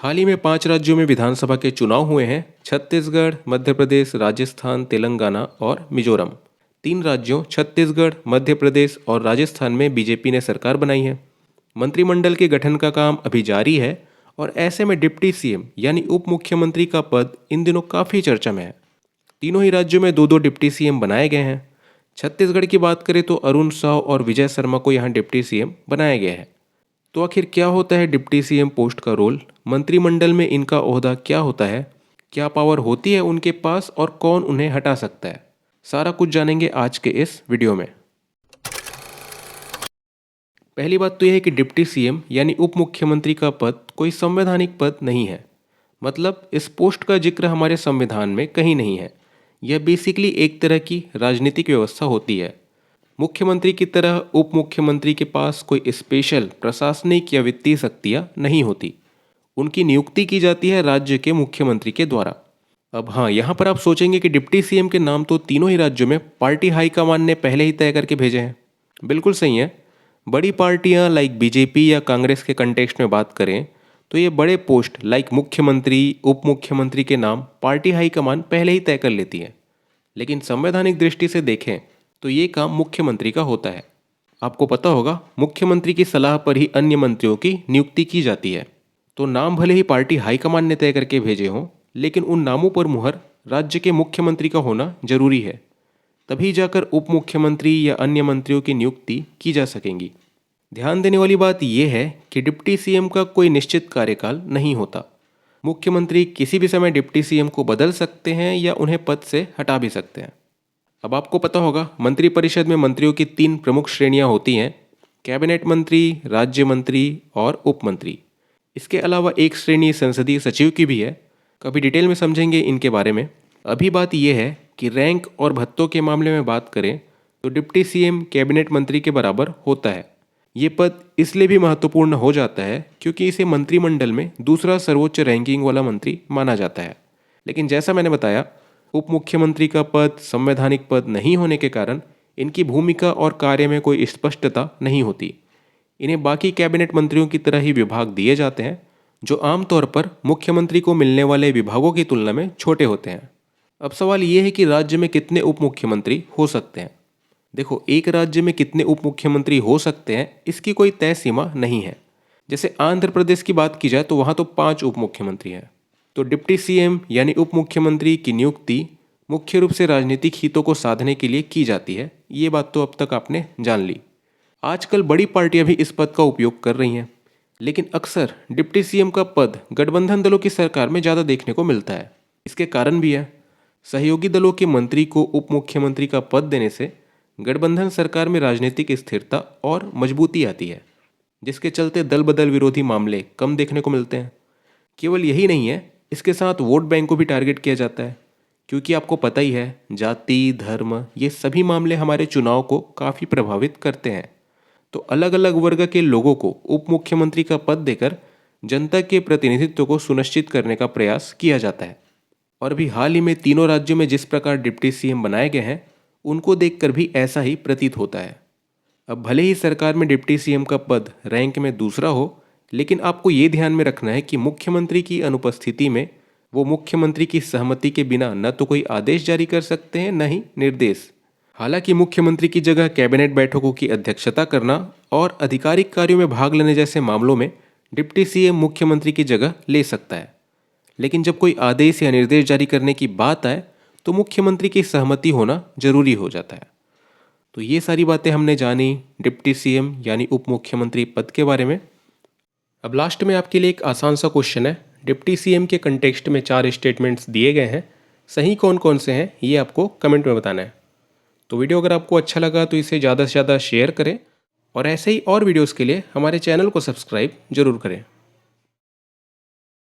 हाल ही में 5 राज्यों में विधानसभा के चुनाव हुए हैं। छत्तीसगढ़, मध्य प्रदेश, राजस्थान, तेलंगाना और मिजोरम। 3 राज्यों छत्तीसगढ़, मध्य प्रदेश और राजस्थान में बीजेपी ने सरकार बनाई है। मंत्रिमंडल के गठन का काम अभी जारी है और ऐसे में डिप्टी सीएम यानी उप मुख्यमंत्री का पद इन दिनों काफ़ी चर्चा में है। तीनों ही राज्यों में 2-2 डिप्टी सीएम बनाए गए हैं। छत्तीसगढ़ की बात करें तो अरुण साव और विजय शर्मा को यहाँ डिप्टी सीएम बनाया गया है। तो आखिर क्या होता है डिप्टी सीएम पोस्ट का रोल, मंत्रिमंडल में इनका ओहदा क्या होता है, क्या पावर होती है उनके पास और कौन उन्हें हटा सकता है, सारा कुछ जानेंगे आज के इस वीडियो में। पहली बात तो यह है कि डिप्टी सीएम यानी उप मुख्यमंत्री का पद कोई संवैधानिक पद नहीं है। मतलब इस पोस्ट का जिक्र हमारे संविधान में कहीं नहीं है। यह बेसिकली एक तरह की राजनीतिक व्यवस्था होती है। मुख्यमंत्री की तरह उप मुख्यमंत्री के पास कोई स्पेशल प्रशासनिक या वित्तीय शक्तियाँ नहीं होती। उनकी नियुक्ति की जाती है राज्य के मुख्यमंत्री के द्वारा। अब हाँ, यहाँ पर आप सोचेंगे कि डिप्टी सीएम के नाम तो तीनों ही राज्यों में पार्टी हाईकमान ने पहले ही तय करके भेजे हैं। बिल्कुल सही है। बड़ी पार्टियाँ लाइक बीजेपी या कांग्रेस के कंटेक्स्ट में बात करें तो ये बड़े पोस्ट लाइक मुख्यमंत्री, उप मुख्यमंत्री के नाम पार्टी हाईकमान पहले ही तय कर लेती है। लेकिन संवैधानिक दृष्टि से देखें तो ये काम मुख्यमंत्री का होता है। आपको पता होगा, मुख्यमंत्री की सलाह पर ही अन्य मंत्रियों की नियुक्ति की जाती है। तो नाम भले ही पार्टी हाईकमान ने तय करके भेजे हों, लेकिन उन नामों पर मुहर राज्य के मुख्यमंत्री का होना जरूरी है। तभी जाकर उप मुख्यमंत्री या अन्य मंत्रियों की नियुक्ति की जा सकेंगी। ध्यान देने वाली बात यह है कि डिप्टी सीएम का कोई निश्चित कार्यकाल नहीं होता। मुख्यमंत्री किसी भी समय डिप्टी सीएम को बदल सकते हैं या उन्हें पद से हटा भी सकते हैं। अब आपको पता होगा, मंत्रिपरिषद में मंत्रियों की 3 प्रमुख श्रेणियां होती हैं: कैबिनेट मंत्री, राज्य मंत्री और उप मंत्री। इसके अलावा एक श्रेणी संसदीय सचिव की भी है। कभी डिटेल में समझेंगे इनके बारे में। अभी बात यह है कि रैंक और भत्तों के मामले में बात करें तो डिप्टी सीएम कैबिनेट मंत्री के बराबर होता है। ये पद इसलिए भी महत्वपूर्ण हो जाता है क्योंकि इसे मंत्रिमंडल में दूसरा सर्वोच्च रैंकिंग वाला मंत्री माना जाता है। लेकिन जैसा मैंने बताया, उप मुख्यमंत्री का पद संवैधानिक पद नहीं होने के कारण इनकी भूमिका और कार्य में कोई स्पष्टता नहीं होती। इन्हें बाकी कैबिनेट मंत्रियों की तरह ही विभाग दिए जाते हैं, जो आमतौर पर मुख्यमंत्री को मिलने वाले विभागों की तुलना में छोटे होते हैं। अब सवाल ये है कि राज्य में कितने उप मुख्यमंत्री हो सकते हैं। देखो, एक राज्य में कितने उप मुख्यमंत्री हो सकते हैं इसकी कोई तय सीमा नहीं है। जैसे आंध्र प्रदेश की बात की जाए तो वहाँ तो 5 उप मुख्यमंत्री हैं। तो डिप्टी सीएम यानी उप मुख्यमंत्री की नियुक्ति मुख्य रूप से राजनीतिक हितों को साधने के लिए की जाती है। ये बात तो अब तक आपने जान ली। आजकल बड़ी पार्टियां भी इस पद का उपयोग कर रही हैं, लेकिन अक्सर डिप्टी सीएम का पद गठबंधन दलों की सरकार में ज़्यादा देखने को मिलता है। इसके कारण भी है। सहयोगी दलों के मंत्री को उप मुख्यमंत्री का पद देने से गठबंधन सरकार में राजनीतिक स्थिरता और मजबूती आती है, जिसके चलते दल बदल विरोधी मामले कम देखने को मिलते हैं। केवल यही नहीं है, इसके साथ वोट बैंक को भी टारगेट किया जाता है, क्योंकि आपको पता ही है, जाति, धर्म, ये सभी मामले हमारे चुनाव को काफ़ी प्रभावित करते हैं। तो अलग अलग वर्ग के लोगों को उप मुख्यमंत्री का पद देकर जनता के प्रतिनिधित्व को सुनिश्चित करने का प्रयास किया जाता है। और अभी हाल ही में तीनों राज्यों में जिस प्रकार डिप्टी सीएम बनाए गए हैं, उनको देखकर भी ऐसा ही प्रतीत होता है। अब भले ही सरकार में डिप्टी सीएम का पद रैंक में दूसरा हो, लेकिन आपको ये ध्यान में रखना है कि मुख्यमंत्री की अनुपस्थिति में वो मुख्यमंत्री की सहमति के बिना न तो कोई आदेश जारी कर सकते हैं, न ही निर्देश। हालांकि मुख्यमंत्री की जगह कैबिनेट बैठकों की अध्यक्षता करना और आधिकारिक कार्यों में भाग लेने जैसे मामलों में डिप्टी सीएम मुख्यमंत्री की जगह ले सकता है। लेकिन जब कोई आदेश या निर्देश जारी करने की बात आए तो मुख्यमंत्री की सहमति होना जरूरी हो जाता है। तो ये सारी बातें हमने जानी डिप्टी सीएम यानी उप मुख्यमंत्री पद के बारे में। अब लास्ट में आपके लिए एक आसान सा क्वेश्चन है। डिप्टी सीएम के कंटेक्स्ट में 4 स्टेटमेंट्स दिए गए हैं, सही कौन कौन से हैं ये आपको कमेंट में बताना है। तो वीडियो अगर आपको अच्छा लगा तो इसे ज़्यादा से ज़्यादा शेयर करें और ऐसे ही और वीडियोज़ के लिए हमारे चैनल को सब्सक्राइब जरूर करें।